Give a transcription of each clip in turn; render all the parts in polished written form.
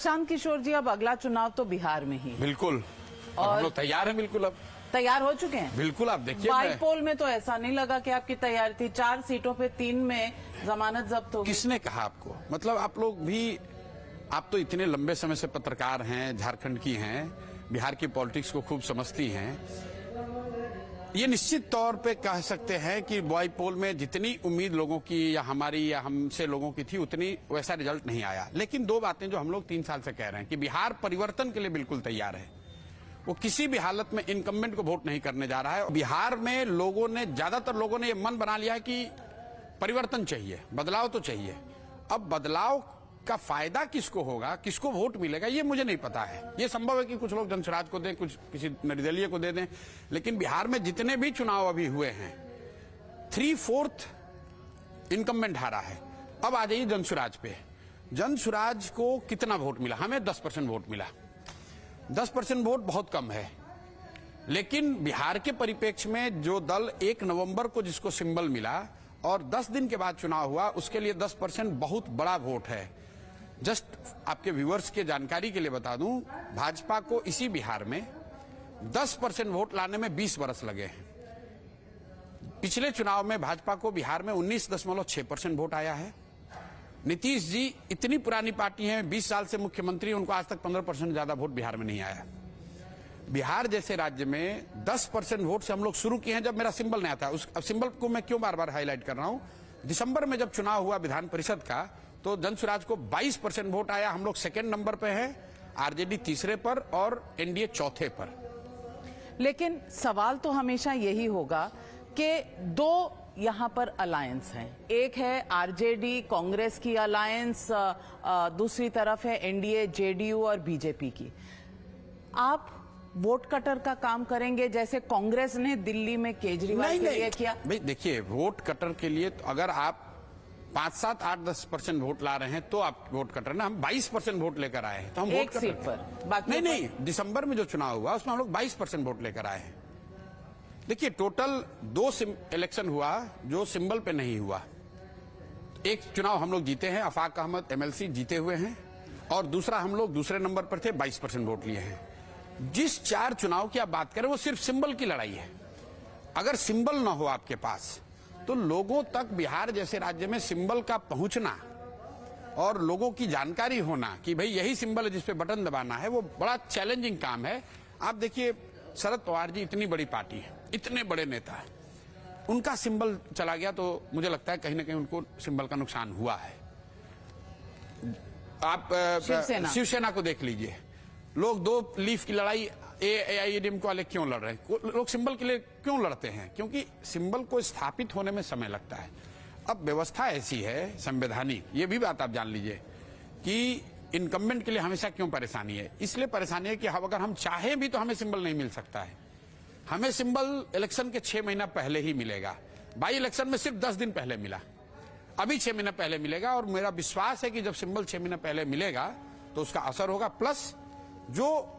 प्रशांत किशोर जी, अब अगला चुनाव तो बिहार में ही। बिल्कुल, और हम लोग तैयार हैं। बिल्कुल, अब तैयार हो चुके हैं। बिल्कुल, आप देखिए बाईपोल में तो ऐसा नहीं लगा कि आपकी तैयारी थी। 4 सीटों पे 3 में जमानत जब्त हो गई। किसने कहा आपको? मतलब आप लोग भी, आप तो इतने लंबे समय से पत्रकार हैं, झारखंड की हैं, बिहार की पॉलिटिक्स को खूब समझती हैं। ये निश्चित तौर पे कह सकते हैं कि बाईपोल में जितनी उम्मीद लोगों की या हमारी या हमसे लोगों की थी, उतनी वैसा रिजल्ट नहीं आया। लेकिन 2 बातें जो हम लोग 3 साल से कह रहे हैं कि बिहार परिवर्तन के लिए बिल्कुल तैयार है। वो किसी भी हालत में इनकम्बेंट को वोट नहीं करने जा रहा है। बिहार में लोगों ने, ज्यादातर लोगों ने ये मन बना लिया है कि परिवर्तन चाहिए, बदलाव तो चाहिए। अब बदलाव का फायदा किसको होगा, किसको वोट मिलेगा, ये मुझे नहीं पता है। ये संभव है कि कुछ लोग जनसुराज को दें, कुछ किसी निर्दलीय को दे दें, लेकिन बिहार में जितने भी चुनाव अभी हुए हैं 3/4 इनकम्बेंट हारा है। अब आ जाइए जनसुराज पे। जनसुराज को कितना वोट मिला? हमें 10% वोट मिला। 10% वोट बहुत कम है, लेकिन बिहार के परिप्रेक्ष्य में जो दल 1 नवंबर को जिसको सिंबल मिला और 10 दिन के बाद चुनाव हुआ, उसके लिए 10% बहुत बड़ा वोट है। जस्ट आपके व्यूअर्स के जानकारी के लिए बता दूं, भाजपा को इसी बिहार में 10% वोट लाने में 20 वर्ष लगे हैं। पिछले चुनाव में भाजपा को बिहार में 19.6% वोट आया है। नीतीश जी इतनी पुरानी पार्टी है, 20 साल से मुख्यमंत्री, उनको आज तक 15% ज्यादा वोट बिहार में नहीं आया। बिहार जैसे राज्य में 10% वोट से हम लोग शुरू किए हैं जब मेरा सिंबल नया था। उस सिंबल को मैं क्यों बार बार हाईलाइट कर रहा हूं? दिसंबर में जब चुनाव हुआ विधान परिषद का, तो जनसुराज को 22% वोट आया। हम लोग 2nd नंबर पे हैं, आरजेडी 3रे पर और एनडीए 4थे पर। लेकिन सवाल तो हमेशा यही होगा कि 2 यहाँ पर अलायंस हैं। एक है आरजेडी कांग्रेस की अलायंस, दूसरी तरफ है एनडीए जेडीयू और बीजेपी की। आप वोट कटर का काम करेंगे जैसे कांग्रेस ने दिल्ली में केजरीवाल के लिए किया? भाई देखिए, वोट कटर के लिए तो अगर आप 5, 7, 8, 10% वोट ला रहे हैं तो आप वोट कटर ना। हम 22% वोट लेकर आए हैं, तो हम एक सीट पर, बाकी नहीं, दिसंबर में जो चुनाव हुआ उसमें हम लोग 22% वोट लेकर आए हैं। देखिए, टोटल 2 इलेक्शन हुआ जो सिंबल पे नहीं हुआ। एक चुनाव हम लोग जीते हैं, अफाक अहमद एमएलसी जीते हुए हैं, और दूसरा हम लोग दूसरे नंबर पर थे, 22% वोट लिए हैं। जिस 4 चुनाव की आप बात करें वो सिर्फ सिंबल की लड़ाई है। अगर सिंबल ना हो आपके पास, तो लोगों तक बिहार जैसे राज्य में सिंबल का पहुंचना और लोगों की जानकारी होना कि भाई यही सिंबल है जिस पे बटन दबाना है, वो बड़ा चैलेंजिंग काम है। आप देखिए, शरद पवार जी इतनी बड़ी पार्टी है, इतने बड़े नेता है, उनका सिंबल चला गया तो मुझे लगता है कहीं ना कहीं उनको सिंबल का नुकसान हुआ है। आप शिवसेना को देख लीजिए, लोग 2 लीफ की लड़ाई एआईएडीएमके वाले क्यों लड़ रहे हैं? लोग सिंबल के लिए क्यों लड़ते हैं? क्योंकि सिंबल को स्थापित होने में समय लगता है। अब व्यवस्था ऐसी है संवैधानिक, ये भी बात आप जान लीजिए कि इनकम्बेंट के लिए हमेशा क्यों परेशानी है। इसलिए परेशानी है कि अगर हम चाहें भी तो हमें सिंबल नहीं मिल सकता है। हमें सिंबल इलेक्शन के 6 महीना पहले ही मिलेगा। बाई इलेक्शन में सिर्फ 10 दिन पहले मिला, अभी 6 महीना पहले मिलेगा। और मेरा विश्वास है कि जब सिंबल 6 महीना पहले मिलेगा तो उसका असर होगा। प्लस जो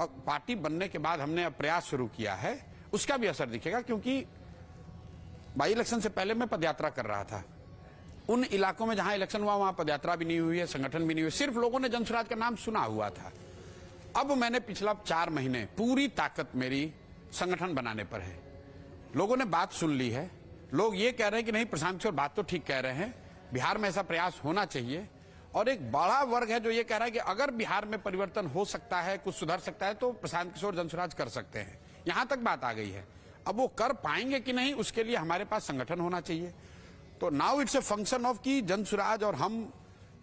पार्टी बनने के बाद हमने प्रयास शुरू किया है उसका भी असर दिखेगा, क्योंकि बाई इलेक्शन से पहले मैं पदयात्रा कर रहा था। उन इलाकों में जहां इलेक्शन हुआ वहां पदयात्रा भी नहीं हुई है, संगठन भी नहीं हुई, सिर्फ लोगों ने जनसुराज का नाम सुना हुआ था। अब मैंने पिछला 4 महीने पूरी ताकत मेरी संगठन बनाने पर है। लोगों ने बात सुन ली है। लोग ये कह रहे हैं कि नहीं, प्रशांत किशोर बात तो ठीक कह रहे हैं, बिहार में ऐसा प्रयास होना चाहिए। और एक बड़ा वर्ग है जो ये कह रहा है कि अगर बिहार में परिवर्तन हो सकता है, कुछ सुधर सकता है, तो प्रशांत किशोर जनसुराज कर सकते हैं। यहां तक बात आ गई है। अब वो कर पाएंगे कि नहीं, उसके लिए हमारे पास संगठन होना चाहिए। तो now it's a function of कि जनसुराज और हम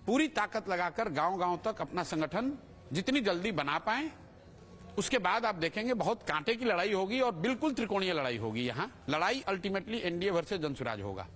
पूरी ताकत लगाकर गांव-गांव तक अपना संगठन जितनी जल्दी बना पाएं। उसके बाद आप देखेंगे बहुत कांटे की लड़ाई होगी और बिल्कुल त्रिकोणीय लड़ाई होगी। यहां लड़ाई अल्टीमेटली एनडीए वर्सेस जनसुराज होगा।